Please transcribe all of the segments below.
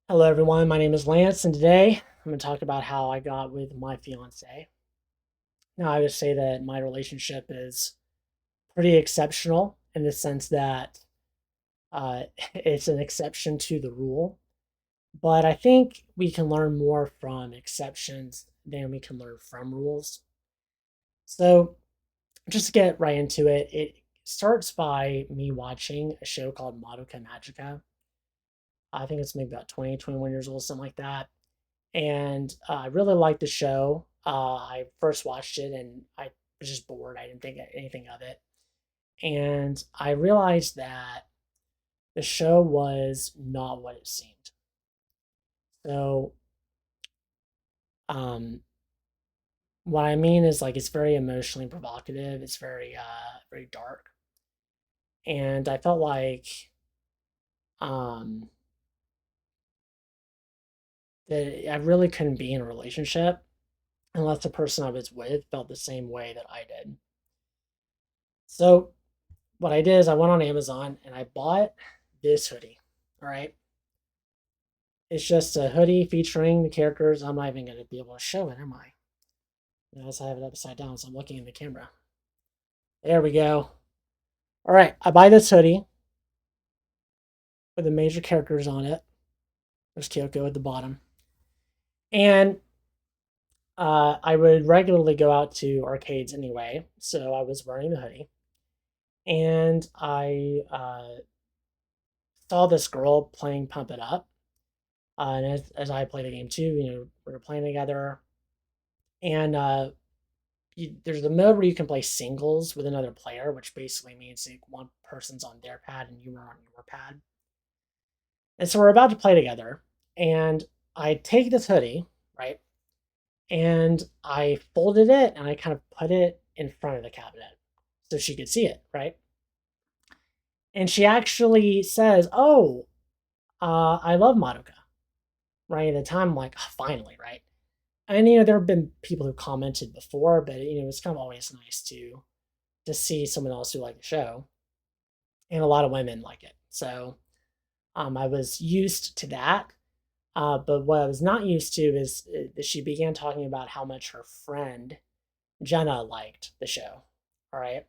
Hello, everyone. My name is Lance, and today I'm going to talk about how I got with my fiance. Now, I would say that my relationship is pretty exceptional in the sense that it's an exception to the rule, but I think we can learn more from exceptions than we can learn from rules. So, just to get right into it, it starts by me watching a show called Madoka Magica. I think it's maybe about 20, 21 years old, something like that. And I really liked the show. I first watched it and I was just bored. I didn't think anything of it. And I realized that the show was not what it seemed. So, um, what I mean is like it's very emotionally provocative. It's very dark, and I felt like um, that I really couldn't be in a relationship unless the person I was with felt the same way that I did. So what I did is I went on Amazon and I bought this hoodie. All right. It's just a hoodie featuring the characters. I'm not even going to be able to show it, am I? As I have it upside down, so I'm looking in the camera. There we go. All right. I buy this hoodie with the major characters on it. There's Kyoko at the bottom. And I would regularly go out to arcades anyway. So I was wearing the hoodie. And I saw this girl playing Pump It Up. And as I played the game too, we were playing together. And there's a mode where you can play singles with another player, which basically means like one person's on their pad and you are on your pad. And so we're about to play together, and I take this hoodie, right, and I folded it and I kind of put it in front of the cabinet so she could see it, right? And she actually says, "Oh, I love Madoka." Right at the time, I'm like, oh, finally, right? And there have been people who commented before, but it's kind of always nice to see someone else who liked the show, and a lot of women like it. So I was used to that. But what I was not used to is that she began talking about how much her friend Jenna liked the show. All right.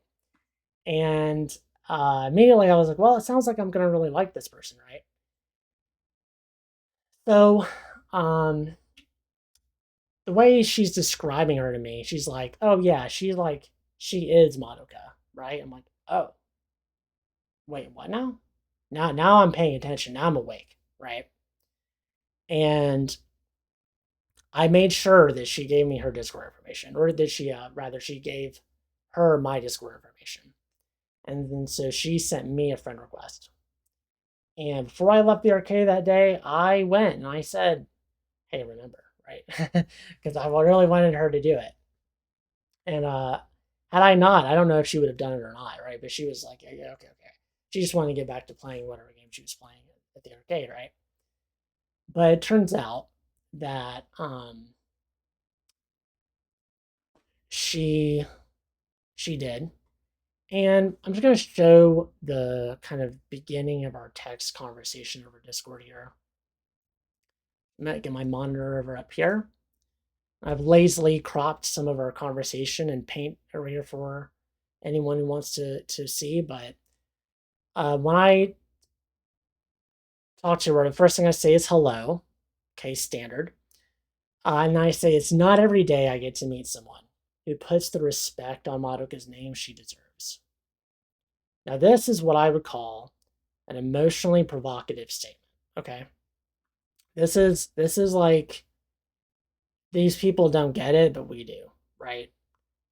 And immediately I was like, well, it sounds like I'm going to really like this person, right? So um, the way she's describing her to me, she's like, oh, yeah, she is Madoka, right? I'm like, oh, wait, what now? Now I'm paying attention. Now I'm awake, right? And I made sure that she gave me her Discord information, or that she gave her my Discord information. And then so she sent me a friend request. And before I left the arcade that day, I went and I said, hey, remember, right? Because I really wanted her to do it. And had I not, I don't know if she would have done it or not, right? But she was like, yeah, yeah, okay, okay. She just wanted to get back to playing whatever game she was playing at the arcade, right? But it turns out that she she did. And I'm just going to show the kind of beginning of our text conversation over Discord here. I'm going to get my monitor over up here. I've lazily cropped some of our conversation and paint over here for anyone who wants to see. But when I talk to her, the first thing I say is hello. Okay, standard. And I say it's not every day I get to meet someone who puts the respect on Madoka's name she deserves. Now, this is what I would call an emotionally provocative statement. Okay. This is like these people don't get it, but we do, right?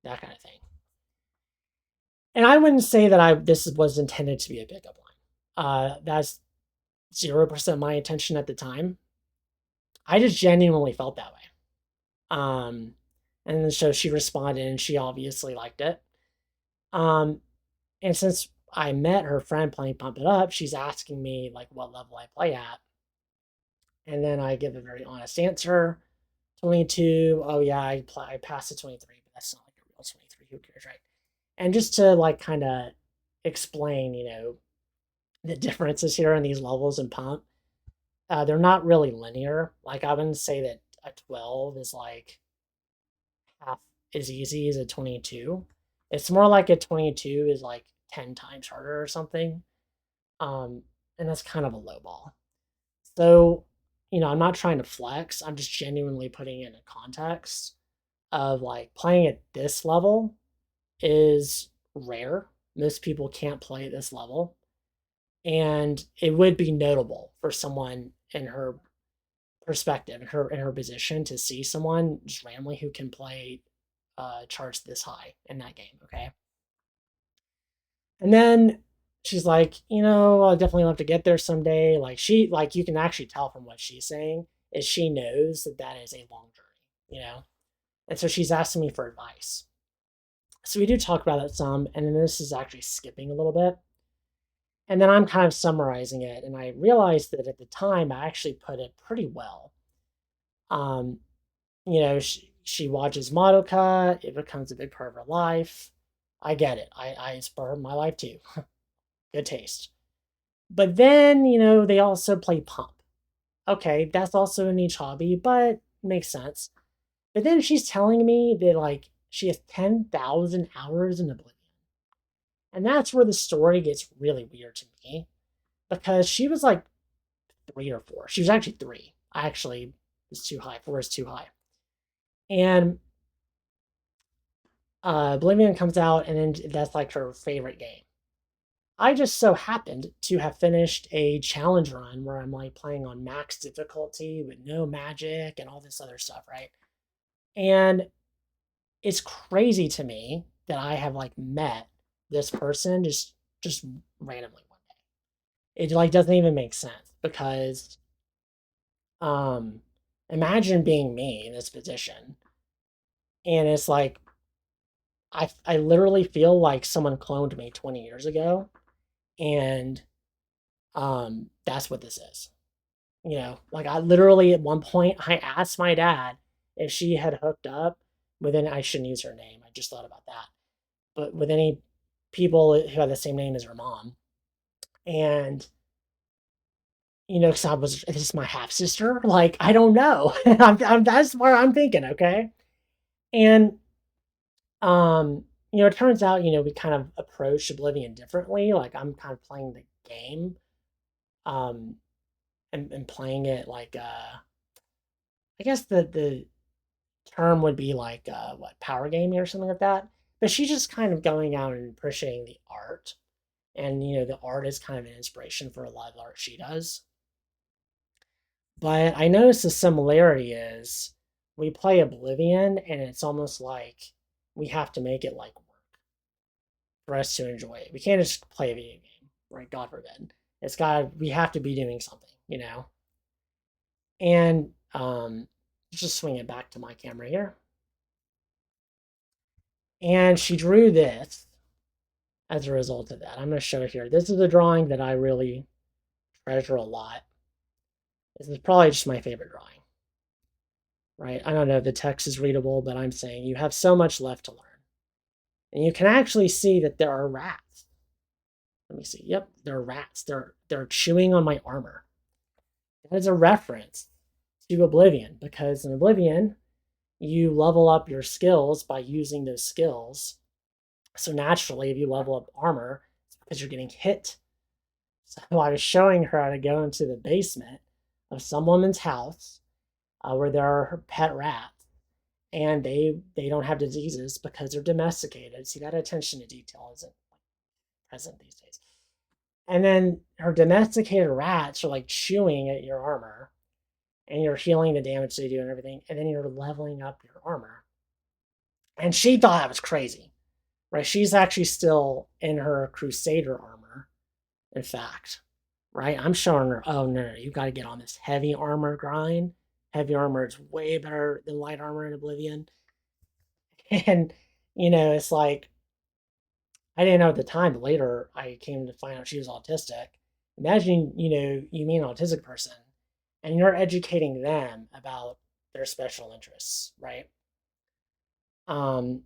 That kind of thing. And I wouldn't say that I this was intended to be a pickup line. That's 0% my intention at the time. I just genuinely felt that way. Um, and so she responded, and she obviously liked it. Um, and since I met her friend playing Pump It Up, she's asking me like what level I play at, and then I give a very honest answer. 22. Oh yeah, I passed the 23, but that's not like a real 23. Who cares, right? And just to like kind of explain, the differences here in these levels and pump. They're not really linear. Like I wouldn't say that a 12 is like half as easy as a 22. It's more like a 22 is like 10 times harder or something. Um, and that's kind of a low ball. So, I'm not trying to flex. I'm just genuinely putting it in a context of like playing at this level is rare. Most people can't play at this level. And it would be notable for someone in her perspective, in her position, to see someone just randomly who can play charts this high in that game. Okay. And then she's like, I'll definitely love to get there someday. Like you can actually tell from what she's saying is she knows that that is a long journey. And so she's asking me for advice. So we do talk about it some, and then this is actually skipping a little bit. And then I'm kind of summarizing it, and I realized that at the time I actually put it pretty well. Um, she watches Madoka, it becomes a big part of her life. I get it. It's part of my life too. Good taste. But then, they also play Pump. Okay, that's also a niche hobby, but makes sense. But then she's telling me that like she has 10,000 hours in Oblivion. And that's where the story gets really weird to me because she was like 3 or 4. She was actually 3. I actually was too high. 4 is too high. And Oblivion comes out, and then that's like her favorite game. I just so happened to have finished a challenge run where I'm like playing on max difficulty with no magic and all this other stuff, right? And it's crazy to me that I have like met this person just randomly one day. It like doesn't even make sense because um imagine being me in this position, and it's like I literally feel like someone cloned me 20 years ago, and that's what this is. Like I literally at one point I asked my dad if she had hooked up with any, I shouldn't use her name. I just thought about that. But with any people who had the same name as her mom. And because I was this is my half sister. Like I don't know. That's where I'm thinking. Okay, and it turns out we kind of approach Oblivion differently. Like I'm kind of playing the game, um, and playing it like I guess the term would be like what power gaming or something like that. But she's just kind of going out and appreciating the art, and the art is kind of an inspiration for a lot of the art she does. But I noticed the similarity is we play Oblivion, and it's almost like we have to make it like work for us to enjoy it. We can't just play a video game, right? God forbid. We have to be doing something. And just swing it back to my camera here. And she drew this as a result of that. I'm going to show it here. This is a drawing that I really treasure a lot. This is probably just my favorite drawing, right? I don't know if the text is readable, but I'm saying you have so much left to learn. And you can actually see that there are rats. Let me see. Yep, there are rats. They're chewing on my armor. That is a reference to Oblivion because in Oblivion, you level up your skills by using those skills. So naturally, if you level up armor, it's because you're getting hit. So I was showing her how to go into the basement of some woman's house where there are her pet rats, and they don't have diseases because they're domesticated. See, that attention to detail isn't present these days. And then her domesticated rats are like chewing at your armor, and you're healing the damage they do and everything, and then you're leveling up your armor. And she thought I was crazy, right? She's actually still in her Crusader armor, in fact, right? I'm showing her, oh no, you got to get on this heavy armor grind. Heavy armor is way better than light armor in Oblivion. And, it's like, I didn't know at the time, but later I came to find out she was autistic. Imagine, you meet an autistic person and you're educating them about their special interests, right? Um,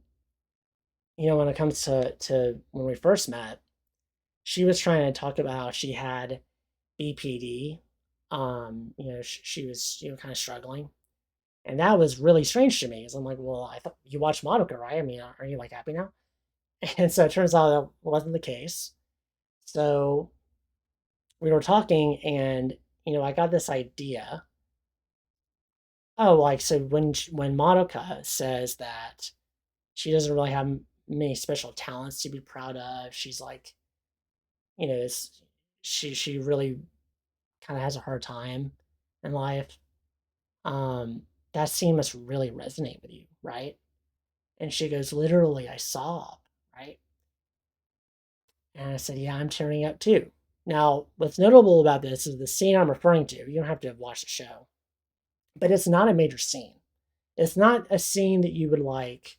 when it comes to when we first met, she was trying to talk about how she had BPD, She was, kind of struggling. And that was really strange to me because I'm like, well, I thought you watched Madoka, right? I mean, are you like happy now? And so it turns out that wasn't the case. So we were talking, and I got this idea. Oh, like so when Madoka says that she doesn't really have many special talents to be proud of, she's like, it's, she really kind of has a hard time in life. Um, that scene must really resonate with you, right? And she goes, literally, I sob, right? And I said, yeah, I'm tearing up too. Now, what's notable about this is the scene I'm referring to. You don't have to watch the show, but it's not a major scene. It's not a scene that you would like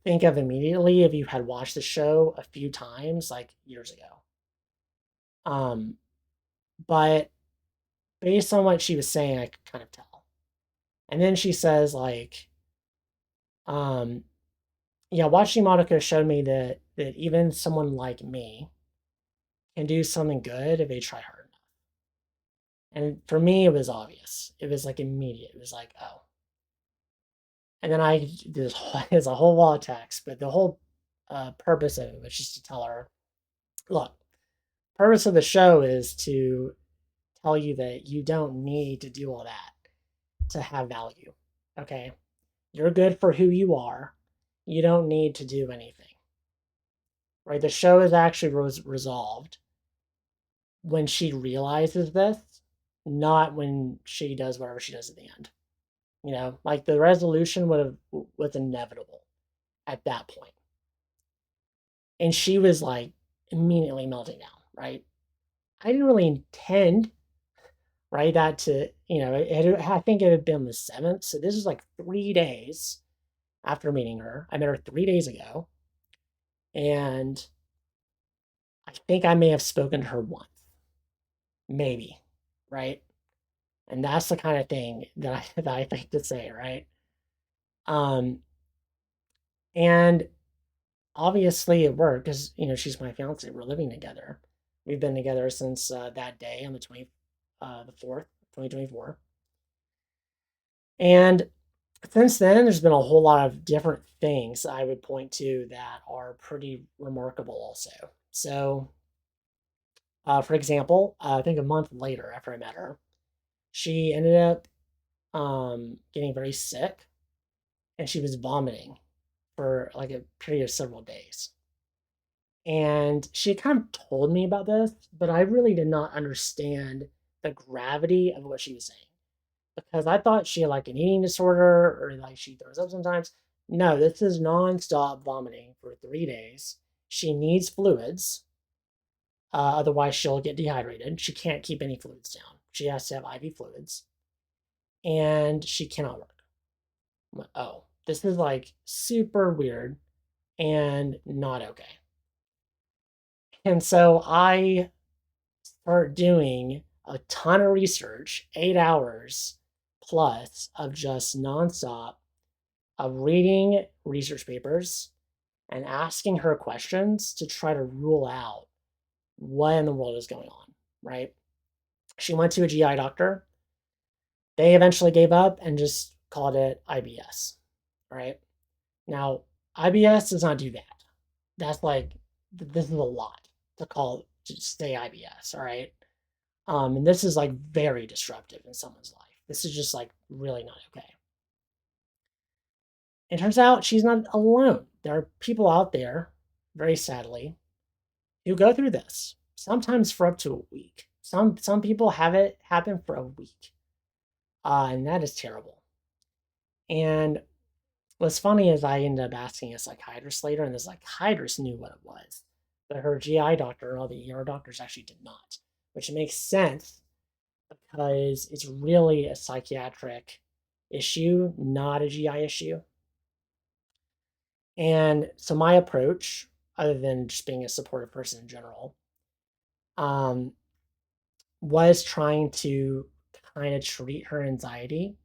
think of immediately if you had watched the show a few times, like years ago. Um, but based on what she was saying, I could kind of tell. And then she says, like, um, yeah, watching Monaco showed me that even someone like me can do something good if they try hard enough. And for me, it was obvious. It was like immediate. It was like, oh. And then there's a whole wall of text, but the whole purpose of it was just to tell her, look, purpose of the show is to tell you that you don't need to do all that to have value. Okay, you're good for who you are. You don't need to do anything. Right? The show is actually resolved when she realizes this, not when she does whatever she does at the end. Like the resolution was inevitable at that point. And she was like immediately melting down, right? I didn't really intend, right, that to, I think it had been the 7th. So this is like 3 days after meeting her. I met her 3 days ago. And I think I may have spoken to her once, maybe, right? And that's the kind of thing that I think to say, right? Um, and obviously it worked because she's my fiance. We're living together. We've been together since that day on the 4th, 2024. And since then, there's been a whole lot of different things I would point to that are pretty remarkable, also. So, for example, I think a month later after I met her, she ended up getting very sick, and she was vomiting for like a period of several days. And she had kind of told me about this, but I really did not understand the gravity of what she was saying because I thought she had like an eating disorder or like she throws up sometimes. No, this is nonstop vomiting for 3 days. She needs fluids, otherwise she'll get dehydrated. She can't keep any fluids down. She has to have IV fluids, and she cannot work. I'm like, oh, this is like super weird and not okay. And so I start doing a ton of research, 8 hours plus of just nonstop of reading research papers and asking her questions to try to rule out what in the world is going on, right? She went to a GI doctor. They eventually gave up and just called it IBS, right? Now, IBS does not do that. That's like, this is a lot to call, to say IBS, all right? And this is like very disruptive in someone's life. This is just like really not okay. It turns out she's not alone. There are people out there, very sadly, who go through this, sometimes for up to a week. Some people have it happen for a week. And that is terrible. And what's funny is I ended up asking a psychiatrist later, and the psychiatrist knew what it was. But her GI doctor and all the ER doctors actually did not, which makes sense because it's really a psychiatric issue, not a GI issue. And so my approach, other than just being a supportive person in general, um, was trying to kind of treat her anxiety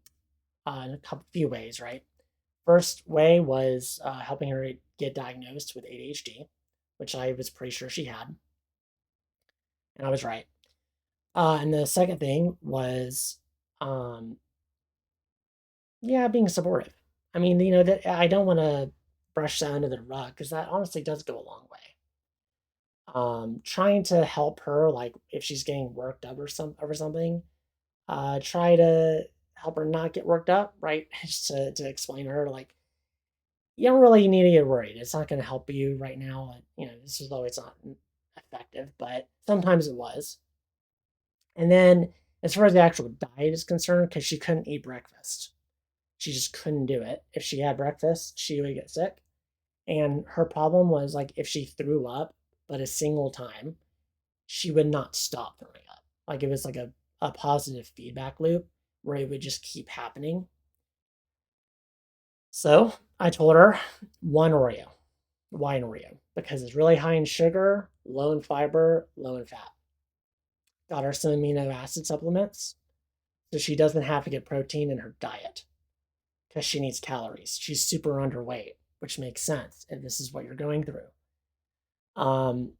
in a few ways, right? First way was helping her get diagnosed with ADHD, which I was pretty sure she had, and I was right. And the second thing was, um, yeah, being supportive. I mean, that I don't want to brush that under the rug because that honestly does go a long way. Trying to help her, like if she's getting worked up or something, try to help her not get worked up, right? Just to explain to her like you don't really need to get worried. It's not going to help you right now. This is always not effective, but sometimes it was. And then as far as the actual diet is concerned, because she couldn't eat breakfast, she just couldn't do it. If she had breakfast, she would get sick. And her problem was like if she threw up, but a single time, she would not stop throwing up. Like it was like a positive feedback loop where it would just keep happening. So I told her one Oreo, why an Oreo? Because it's really high in sugar, low in fiber, low in fat. Got her some amino acid supplements so she doesn't have to get protein in her diet because she needs calories. She's super underweight, which makes sense if this is what you're going through. Um,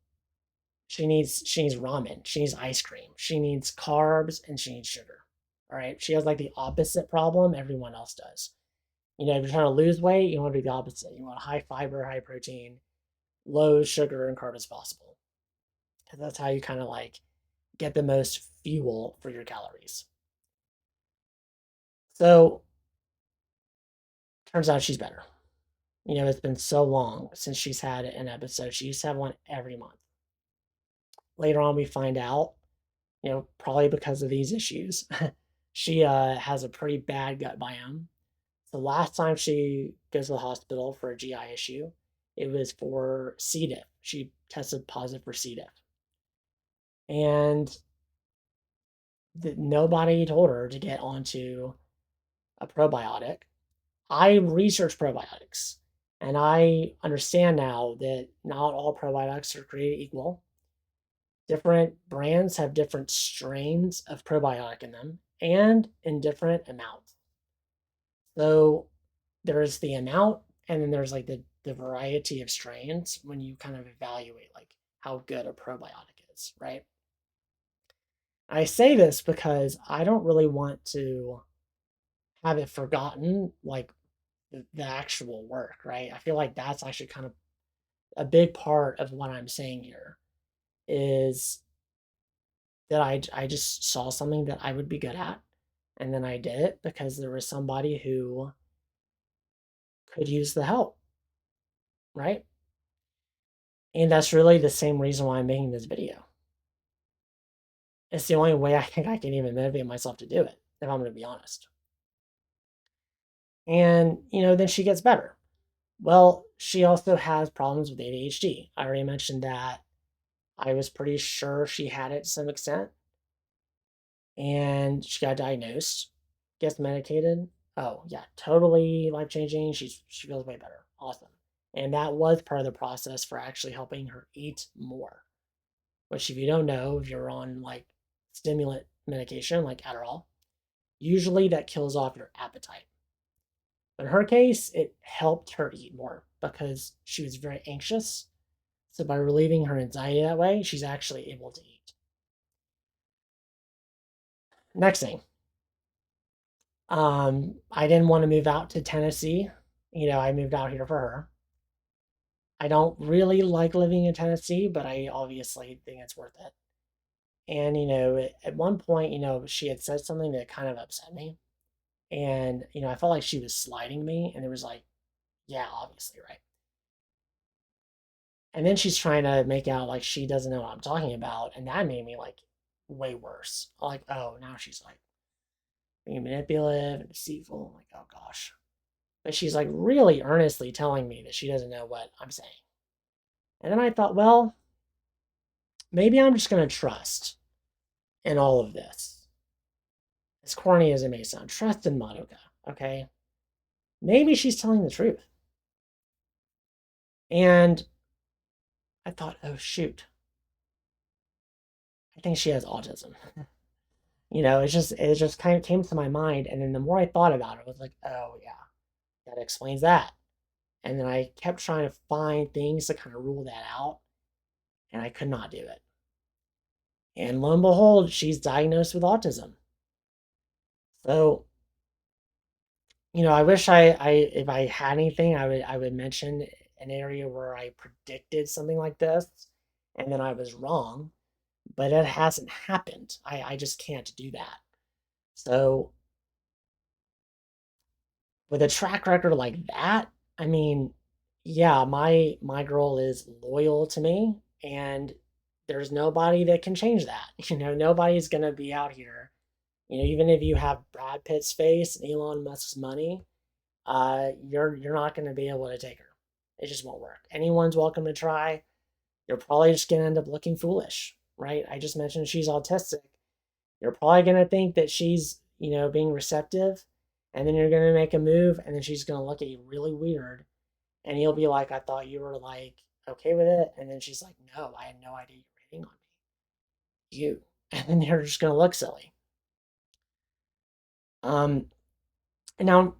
she needs ramen, she needs ice cream, she needs carbs, and she needs sugar. All right, she has like the opposite problem everyone else does. If you're trying to lose weight, you want to do the opposite. You want high fiber, high protein, low sugar and carb as possible. Because that's how you kind of like get the most fuel for your calories. So turns out she's better. It's been so long since she's had an episode. She used to have one every month. Later on, we find out, probably because of these issues, she has a pretty bad gut biome. The last time she goes to the hospital for a GI issue, it was for C. diff. She tested positive for C. diff. And nobody told her to get onto a probiotic. I researched probiotics and I understand now that not all probiotics are created equal. Different brands have different strains of probiotic in them and in different amounts. So there's the amount and then there's like the variety of strains when you kind of evaluate like how good a probiotic is, right? I say this because I don't really want to have it forgotten, like the actual work, right? I feel like that's actually kind of a big part of what I'm saying here is that I just saw something that I would be good at, and then I did it because there was somebody who could use the help, right? And that's really the same reason why I'm making this video. It's the only way I think I can even motivate myself to do it, if I'm going to be honest. And, then she gets better. Well, she also has problems with ADHD. I already mentioned that. I was pretty sure she had it to some extent. And she got diagnosed, gets medicated. Oh, yeah, totally life changing. She feels way better. Awesome. And that was part of the process for actually helping her eat more. Which, if you don't know, if you're on like stimulant medication like Adderall, usually that kills off your appetite. But in her case, it helped her eat more because she was very anxious. So by relieving her anxiety that way, she's actually able to eat. Next thing, I didn't want to move out to Tennessee. I moved out here for her. I don't really like living in Tennessee, but I obviously think it's worth it. And, at one point, she had said something that kind of upset me. And, I felt like she was sliding me. And it was like, yeah, obviously, right. And then she's trying to make out like she doesn't know what I'm talking about. And that made me like way worse. Like, oh, now she's like being manipulative and deceitful. I'm like, oh gosh. But she's like really earnestly telling me that she doesn't know what I'm saying. And then I thought, well, maybe I'm just going to trust in all of this. As corny as it may sound, trust in Madoka, okay? Maybe she's telling the truth. And I thought, oh shoot, I think she has autism. It just kind of came to my mind, and then the more I thought about it, I was like, oh yeah, that explains that. And then I kept trying to find things to kind of rule that out, and I could not do it. And lo and behold, she's diagnosed with autism. So, I wish I if I had anything, I would mention an area where I predicted something like this and then I was wrong, but it hasn't happened. I just can't do that. So with a track record like that, I mean, yeah, my girl is loyal to me, and there's nobody that can change that. Nobody's gonna be out here. Even if you have Brad Pitt's face and Elon Musk's money, you're not gonna be able to take her. It just won't work. Anyone's welcome to try. You're probably just gonna end up looking foolish, right? I just mentioned she's autistic. You're probably going to think that she's, being receptive, and then you're going to make a move, and then she's going to look at you really weird, and you'll be like, I thought you were like okay with it. And then she's like, no, I had no idea you were hitting on me. You. And then you're just going to look silly. Um, and now,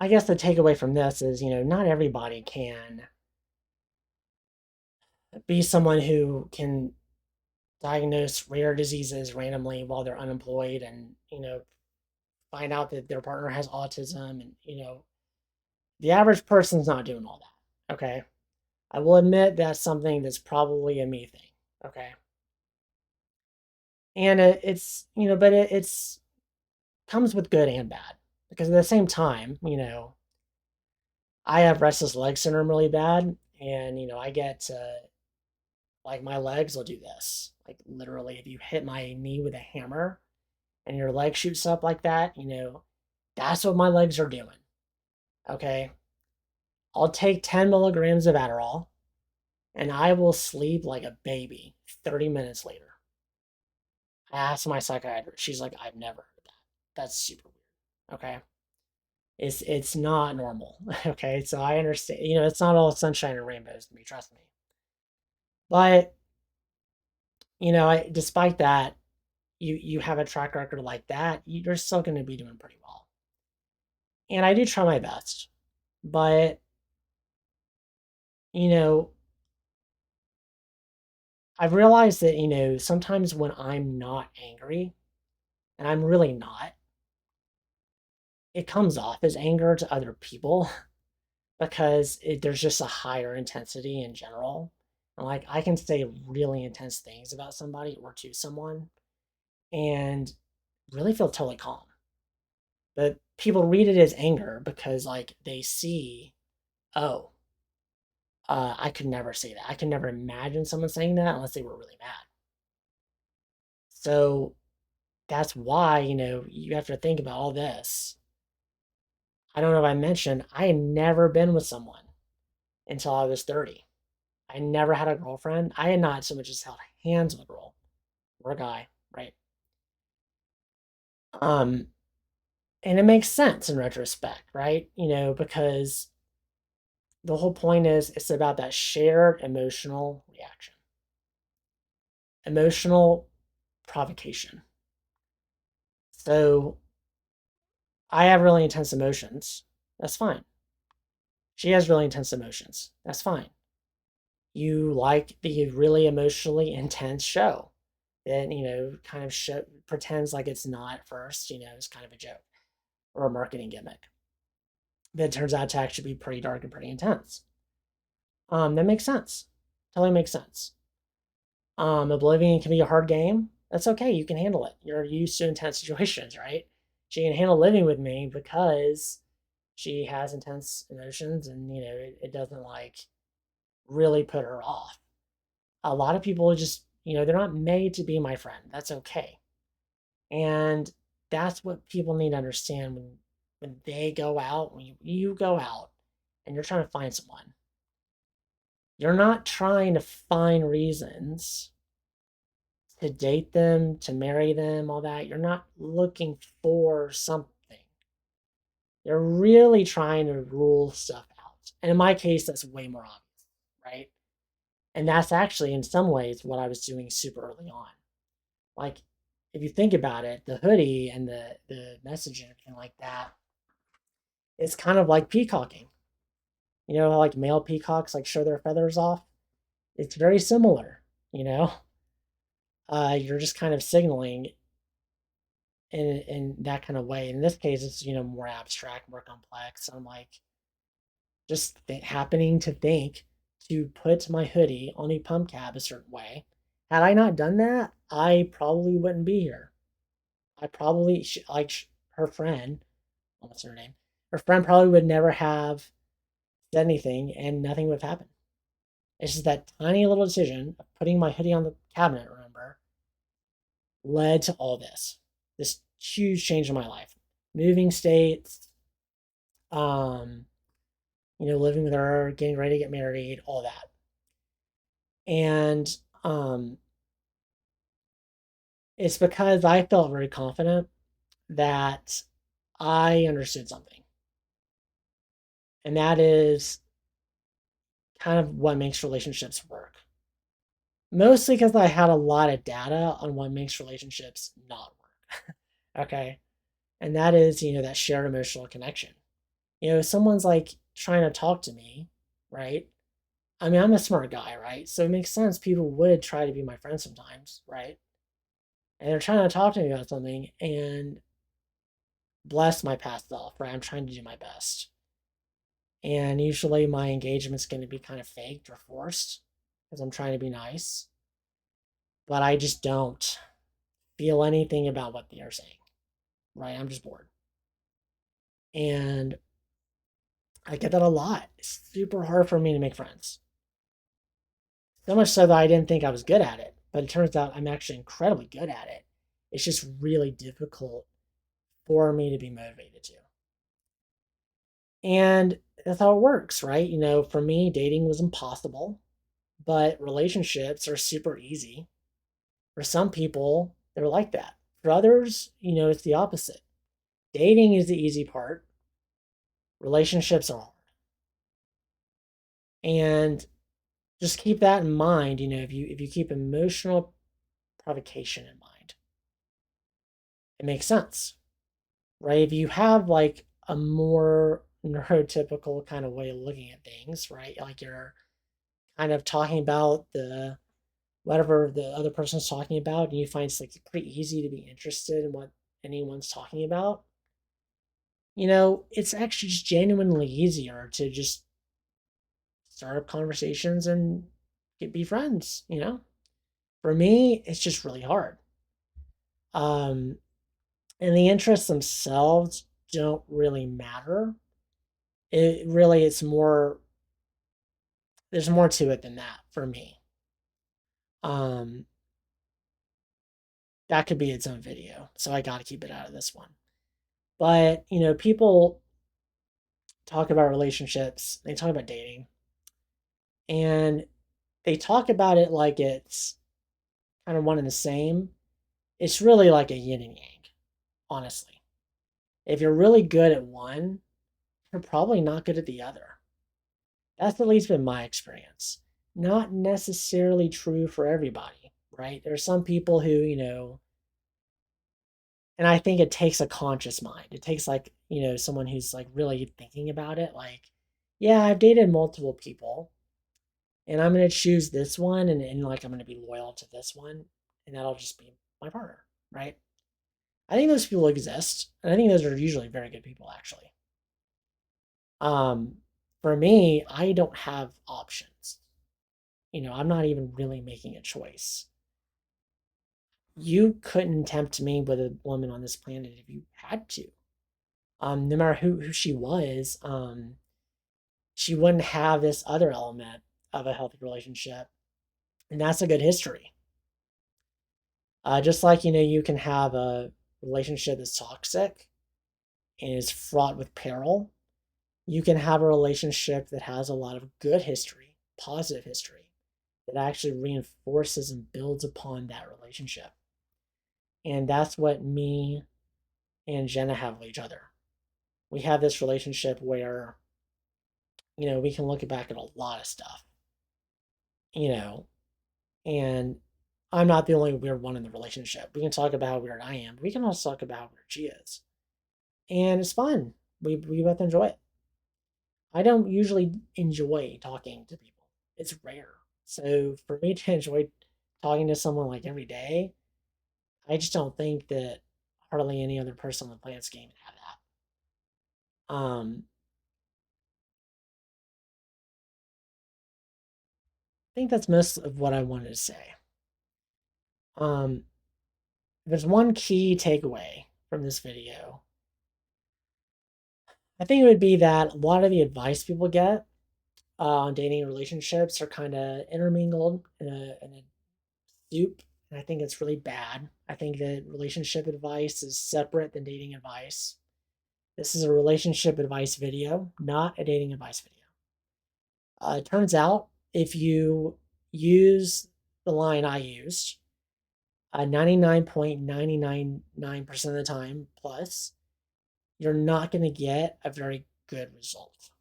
I guess the takeaway from this is, not everybody can be someone who can diagnose rare diseases randomly while they're unemployed and, find out that their partner has autism and, the average person's not doing all that. Okay. I will admit that's something that's probably a me thing. Okay. And it's, but it's comes with good and bad because at the same time, I have restless leg syndrome really bad. And, I get like my legs will do this. Like literally, if you hit my knee with a hammer and your leg shoots up like that, that's what my legs are doing. Okay. I'll take 10 milligrams of Adderall and I will sleep like a baby 30 minutes later. I asked my psychiatrist. She's like, I've never heard of that. That's super weird. Okay. It's not normal. Okay. So I understand, it's not all sunshine and rainbows to me, trust me. But, despite that, you have a track record like that, you're still going to be doing pretty well. And I do try my best. But, you know, I've realized that, sometimes when I'm not angry, and I'm really not, it comes off as anger to other people because there's just a higher intensity in general. And like I can say really intense things about somebody or to someone and really feel totally calm. But people read it as anger because like they see, oh, I could never say that. I could never imagine someone saying that unless they were really mad. So that's why, you have to think about all this. I don't know if I mentioned, I had never been with someone until I was 30. I never had a girlfriend. I had not so much as held hands with a girl or a guy, right? Um, and it makes sense in retrospect, right? Because the whole point is it's about that shared emotional reaction, emotional provocation. So I have really intense emotions. That's fine. She has really intense emotions. That's fine. You like the really emotionally intense show that, kind of pretends like it's not at first, it's kind of a joke or a marketing gimmick. But it turns out to actually be pretty dark and pretty intense. That makes sense. Totally makes sense. Oblivion can be a hard game. That's okay. You can handle it. You're used to intense situations, right? She can handle living with me because she has intense emotions and, it doesn't like really put her off. A lot of people just, they're not made to be my friend. That's okay. And that's what people need to understand when they go out, when you go out and you're trying to find someone. You're not trying to find reasons to date them, to marry them, all that. You're not looking for something. You're really trying to rule stuff out. And in my case, that's way more obvious, right? And that's actually, in some ways, what I was doing super early on. Like, if you think about it, the hoodie and the message and everything like that, it's kind of like peacocking. How like male peacocks like show their feathers off? It's very similar, you know? you're just kind of signaling in that kind of way. In this case, it's more abstract, more complex. I'm like just happening to think to put my hoodie on a pump cab a certain way. Had I not done that, I probably wouldn't be here. I probably like her friend. What's her name? Her friend probably would never have said anything, and nothing would have happened. It's just that tiny little decision of putting my hoodie on the cabinet, remember, led to all this huge change in my life. Moving states, um, living with her, getting ready to get married, all that. And um, it's because I felt very confident that I understood something. And that is kind of what makes relationships work. Mostly because I had a lot of data on what makes relationships not work. Okay. And that is, that shared emotional connection. Someone's like trying to talk to me, right? I mean, I'm a smart guy, right? So it makes sense people would try to be my friend sometimes, right? And they're trying to talk to me about something, and bless my past self, right? I'm trying to do my best. And usually my engagement's going to be kind of faked or forced because I'm trying to be nice. But I just don't feel anything about what they're saying, right? I'm just bored. And I get that a lot. It's super hard for me to make friends. So much so that I didn't think I was good at it. But it turns out I'm actually incredibly good at it. It's just really difficult for me to be motivated to. And that's how it works, right? For me, dating was impossible, but relationships are super easy. For some people, they're like that. For others, it's the opposite. Dating is the easy part, relationships are hard. And just keep that in mind, if you keep emotional provocation in mind, it makes sense, right? If you have like a more neurotypical kind of way of looking at things, right? Like you're kind of talking about the whatever the other person's talking about, and you find it's like pretty easy to be interested in what anyone's talking about. It's actually just genuinely easier to just start up conversations and be friends. For me, it's just really hard. Um, and the interests themselves don't really matter. It's more, there's more to it than that for me. Um, that could be its own video. So I got to keep it out of this one. But, people talk about relationships, they talk about dating, and they talk about it like it's kind of one and the same. It's really like a yin and yang, honestly. If you're really good at one, you're probably not good at the other. That's at least been my experience. Not necessarily true for everybody, right? There's some people who, and I think it takes a conscious mind. It takes like, someone who's like really thinking about it. Like, yeah, I've dated multiple people and I'm going to choose this one and like I'm going to be loyal to this one and that'll just be my partner, right? I think those people exist, and I think those are usually very good people actually. Um for me, I don't have options. I'm not even really making a choice. You couldn't tempt me with a woman on this planet if you had to. No matter who she was, she wouldn't have this other element of a healthy relationship, and that's a good history. Just like you can have a relationship that's toxic and is fraught with peril, you can have a relationship that has a lot of good history, positive history, that actually reinforces and builds upon that relationship. And that's what me and Jenna have with each other. We have this relationship where, we can look back at a lot of stuff, you know, and I'm not the only weird one in the relationship. We can talk about how weird I am. But we can also talk about how weird she is. And it's fun. We both enjoy it. I don't usually enjoy talking to people. It's rare. So for me to enjoy talking to someone like every day, I just don't think that hardly any other person on the planet's game would have that. I think that's most of what I wanted to say. Um, if there's one key takeaway from this video, I think it would be that a lot of the advice people get on dating relationships are kind of intermingled in a soup. And I think it's really bad. I think that relationship advice is separate than dating advice. This is a relationship advice video, not a dating advice video. It turns out if you use the line I used, 99.999% of the time plus, you're not going to get a very good result.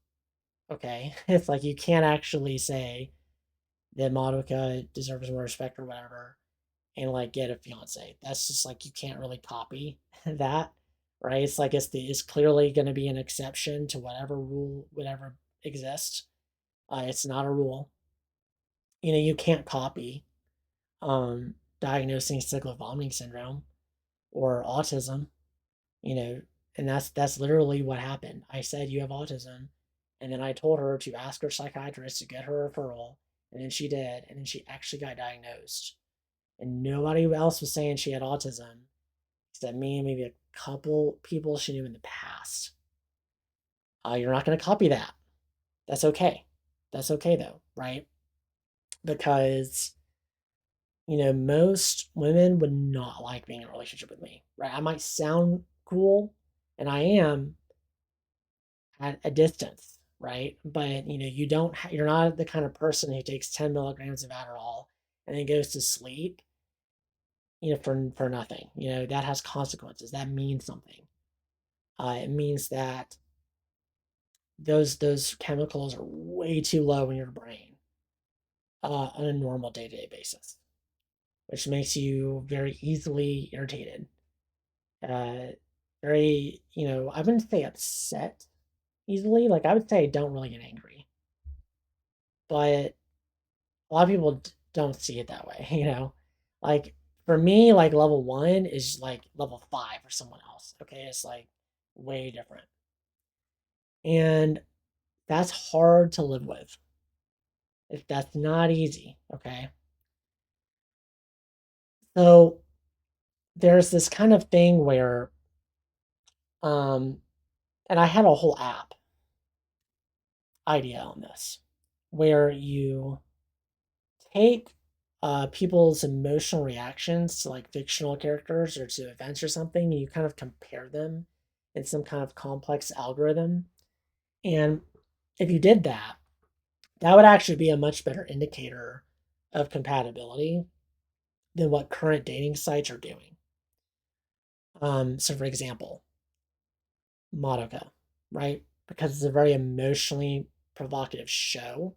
Okay? It's like you can't actually say that Madoka deserves more respect or whatever and like get a fiance. That's just like you can't really copy that, right? It's like it's clearly going to be an exception to whatever rule, whatever exists. It's not a rule. You know, you can't copy diagnosing cyclic vomiting syndrome or autism, you know, and that's literally what happened. I said you have autism, and then I told her to ask her psychiatrist to get her a referral, and then she did, and then she actually got diagnosed. And nobody else was saying she had autism except me and maybe a couple people she knew in the past. You're not going to copy that. That's okay. That's okay though, right? Because most women would not like being in a relationship with me, right? I might sound cool, and I am at a distance, right? But you're not the kind of person who takes 10 milligrams of Adderall and then goes to sleep, for nothing. That has consequences. That means something. It means that those chemicals are way too low in your brain on a normal day-to-day basis, which makes you very easily irritated. Uh, very, I wouldn't say upset easily. Like I would say I don't really get angry, but a lot of people don't see it that way. Like for me, like level one is like level five for someone else. Okay, it's like way different, and that's hard to live with. That's not easy. Okay, so there's this kind of thing where, um, and I had a whole app idea on this, where you take people's emotional reactions to like fictional characters or to events or something, and you kind of compare them in some kind of complex algorithm. And if you did that, that would actually be a much better indicator of compatibility than what current dating sites are doing. So, for example, Madoka, right? Because it's a very emotionally provocative show,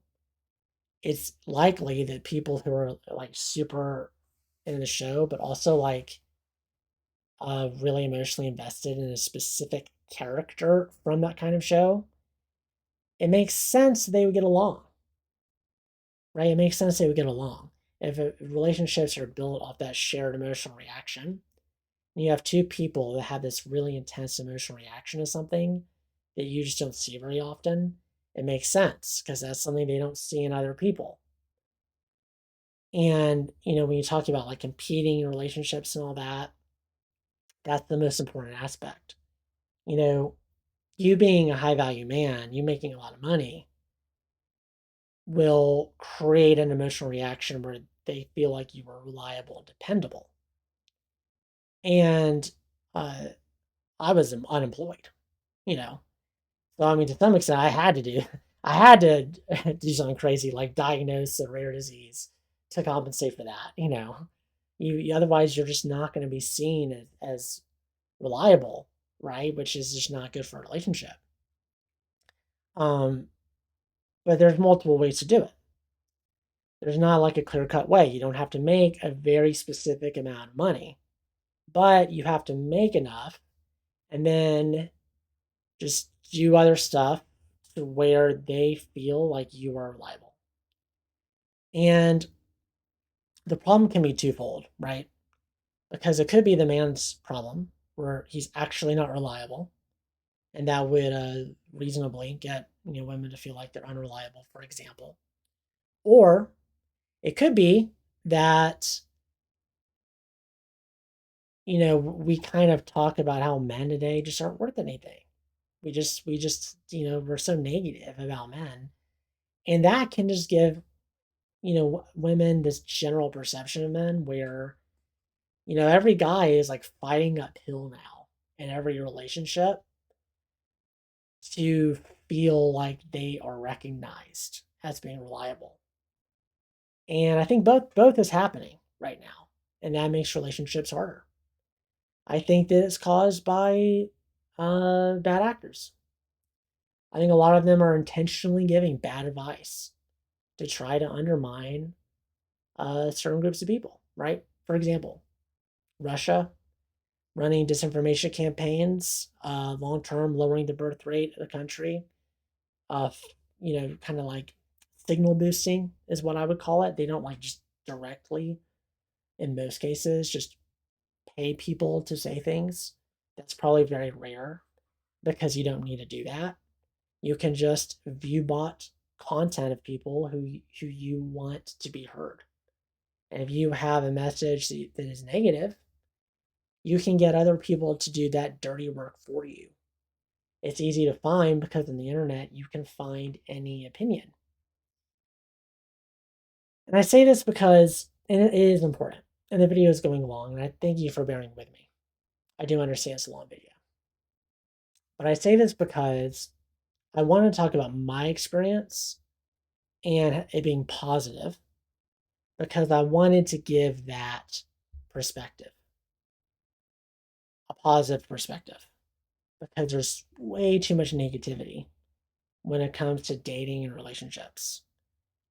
it's likely that people who are like super in the show, but also like really emotionally invested in a specific character from that kind of show, it makes sense they would get along, right? It makes sense they would get along. If relationships are built off that shared emotional reaction, and you have two people that have this really intense emotional reaction to something that you just don't see very often, it makes sense because that's something they don't see in other people. And, when you talk about like competing relationships and all that, that's the most important aspect. You know, you being a high value man, you making a lot of money will create an emotional reaction where they feel like you are reliable and dependable. And uh, I was unemployed, you know. So I mean, to some extent, I had to do something crazy like diagnose a rare disease to compensate for that. Otherwise you're just not going to be seen as reliable, right? Which is just not good for a relationship. Um, but there's multiple ways to do it. There's not like a clear cut way. You don't have to make a very specific amount of money, but you have to make enough and then just do other stuff to where they feel like you are reliable. And the problem can be twofold, right? Because it could be the man's problem where he's actually not reliable, and that would reasonably get women to feel like they're unreliable, for example. Or it could be that we kind of talk about how men today just aren't worth anything. We just we're so negative about men, and that can just give women this general perception of men where every guy is like fighting uphill now in every relationship to feel like they are recognized as being reliable. And I think both is happening right now, and that makes relationships harder. I think that it's caused by bad actors. I think a lot of them are intentionally giving bad advice to try to undermine certain groups of people, right? For example, Russia running disinformation campaigns, long term lowering the birth rate of the country, uh, kind of like signal boosting is what I would call it. They don't like just directly, in most cases, just pay people to say things. That's probably very rare because you don't need to do that. You can just view bot content of people who you want to be heard. And if you have a message that is negative, you can get other people to do that dirty work for you. It's easy to find because on the internet you can find any opinion. And I say this because, and it is important, and the video is going long, and I thank you for bearing with me. I do understand it's a long video. But I say this because I want to talk about my experience and it being positive because I wanted to give that perspective, a positive perspective, because there's way too much negativity when it comes to dating and relationships.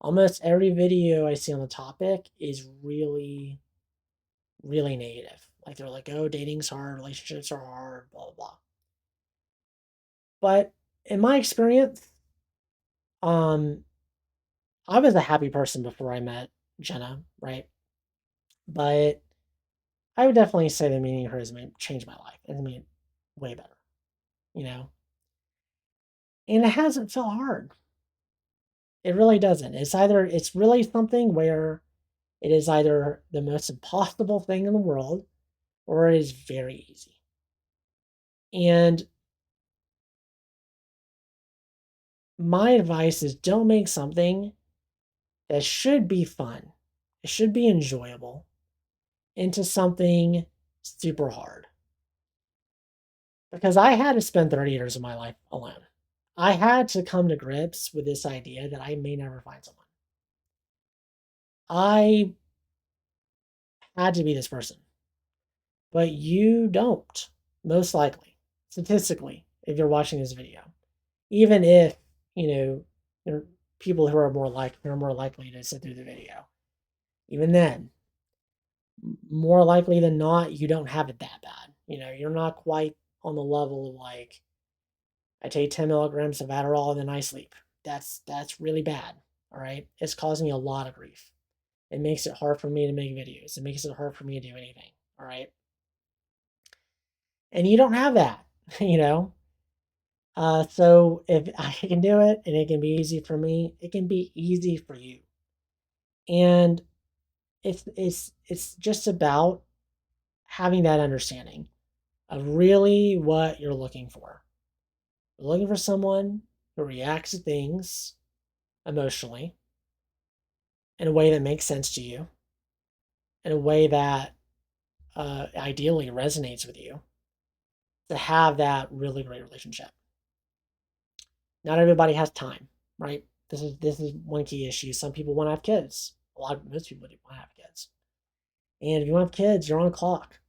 Almost every video I see on the topic is really, really negative. Like they're like, oh, dating's hard, relationships are hard, blah, blah, blah. But in my experience, um, I was a happy person before I met Jenna, right? But I would definitely say the meaning of her has changed my life and made it way better, you know? And it hasn't felt hard. It really doesn't. It's really something where it is either the most impossible thing in the world or it is very easy. And my advice is don't make something that should be fun, it should be enjoyable, into something super hard. Because I had to spend 30 years of my life alone. I had to come to grips with this idea that I may never find someone. I had to be this person, but you don't, most likely, statistically, if you're watching this video. Even if, there are people who are more likely to sit through the video. Even then, more likely than not, you don't have it that bad. You're not quite on the level of like, I take 10 milligrams of Adderall and then I sleep. That's really bad. All right. It's causing me a lot of grief. It makes it hard for me to make videos. It makes it hard for me to do anything. All right. And you don't have that, you know? So if I can do it and it can be easy for me, it can be easy for you. And it's just about having that understanding of really what you're looking for. You're looking for someone who reacts to things emotionally in a way that makes sense to you, in a way that ideally resonates with you, to have that really great relationship. Not everybody has time, right? This is one key issue. Some people want to have kids. Most people want to have kids. And if you want to have kids, you're on a clock.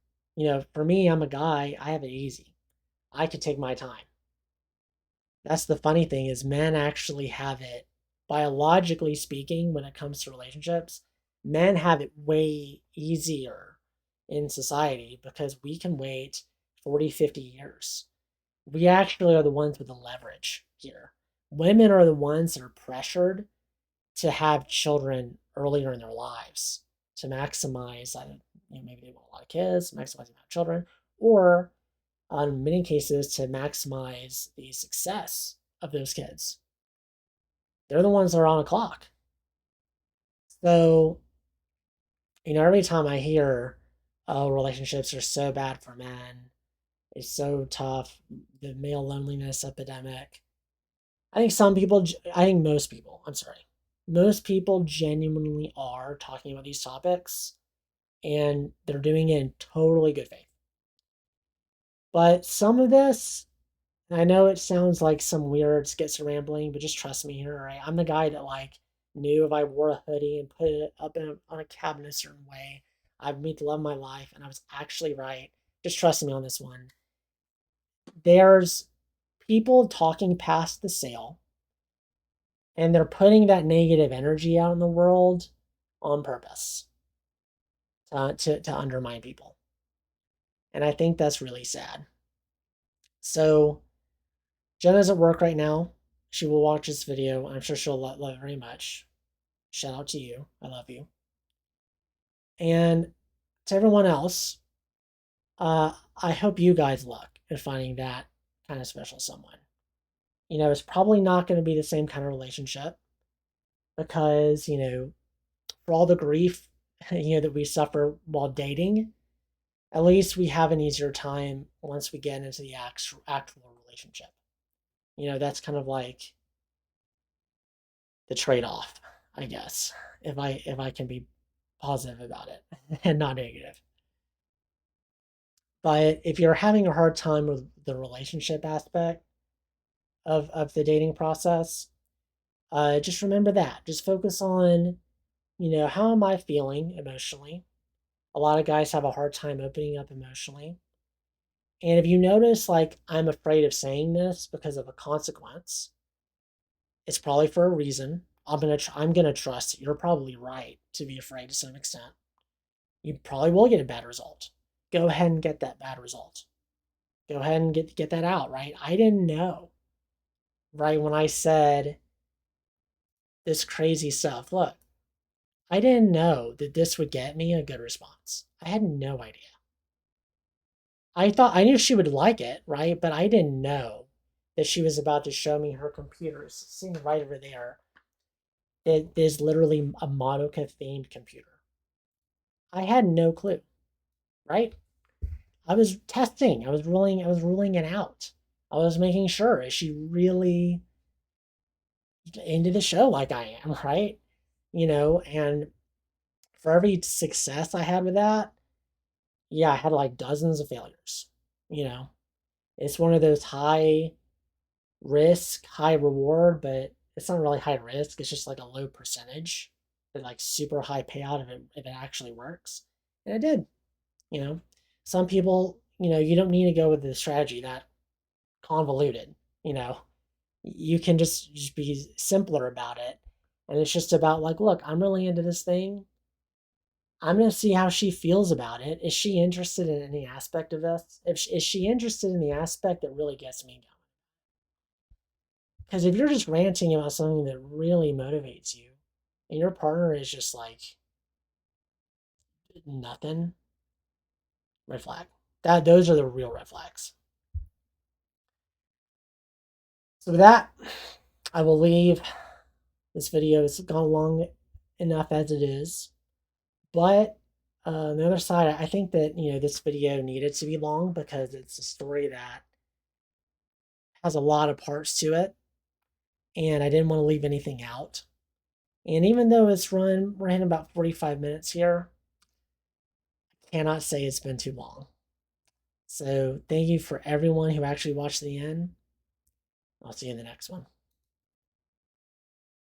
For me, I'm a guy. I have it easy. I could take my time. That's the funny thing is men actually have it, biologically speaking, when it comes to relationships, men have it way easier in society because we can wait 40, 50 years. We actually are the ones with the leverage here. Women are the ones that are pressured to have children earlier in their lives to maximize, maybe they want a lot of kids, maximize the amount of children, or in many cases to maximize the success of those kids. They're the ones that are on a clock. So, every time I hear, oh, relationships are so bad for men, it's so tough, the male loneliness epidemic. I think most people, I'm sorry, most people genuinely are talking about these topics and they're doing it in totally good faith. But some of this, I know it sounds like some weird skits rambling, but just trust me here, all right? I'm the guy that like knew if I wore a hoodie and put it up on a cabinet a certain way, I'd meet the love of my life, and I was actually right. Just trust me on this one. There's people talking past the sale, and they're putting that negative energy out in the world on purpose to undermine people. And I think that's really sad. So Jenna's at work right now. She will watch this video. I'm sure she'll love it very much. Shout out to you. I love you. And to everyone else, I hope you guys luck in finding that kind of special someone. It's probably not going to be the same kind of relationship because, for all the grief, that we suffer while dating, at least we have an easier time once we get into the actual relationship. That's kind of like the trade-off, I guess, if I can be positive about it and not negative. But if you're having a hard time with the relationship aspect of the dating process, just remember that. Just focus on, how am I feeling emotionally? A lot of guys have a hard time opening up emotionally. And if you notice, like, I'm afraid of saying this because of a consequence, it's probably for a reason. I'm gonna trust that you're probably right to be afraid to some extent. You probably will get a bad result. Go ahead and get that bad result. Go ahead and get that out, right? I didn't know, right, when I said this crazy stuff. Look, I didn't know that this would get me a good response. I had no idea. I knew she would like it, right? But I didn't know that she was about to show me her computer. Sitting right over there. It is literally a Madoka themed computer. I had no clue, right? I was testing. I was ruling it out. I was making sure, is she really into the show like I am, right? And for every success I had with that, yeah, I had like dozens of failures. You know, it's one of those high risk, high reward, but it's not really high risk. It's just like a low percentage, but like super high payout if it actually works. And it did. You know, some people, you don't need to go with the strategy that convoluted. You know, you can just be simpler about it, and it's just about like, look, I'm really into this thing. I'm gonna see how she feels about it. Is she interested in any aspect of this? Is she interested in the aspect that really gets me going? Because if you're just ranting about something that really motivates you, and your partner is just like nothing, red flag. Those are the real red flags. So with that, I will leave. This video has gone long enough as it is, but on the other side, I think that this video needed to be long because it's a story that has a lot of parts to it, and I didn't want to leave anything out. And even though we're in about 45 minutes here, I cannot say it's been too long. So thank you for everyone who actually watched the end. I'll see you in the next one.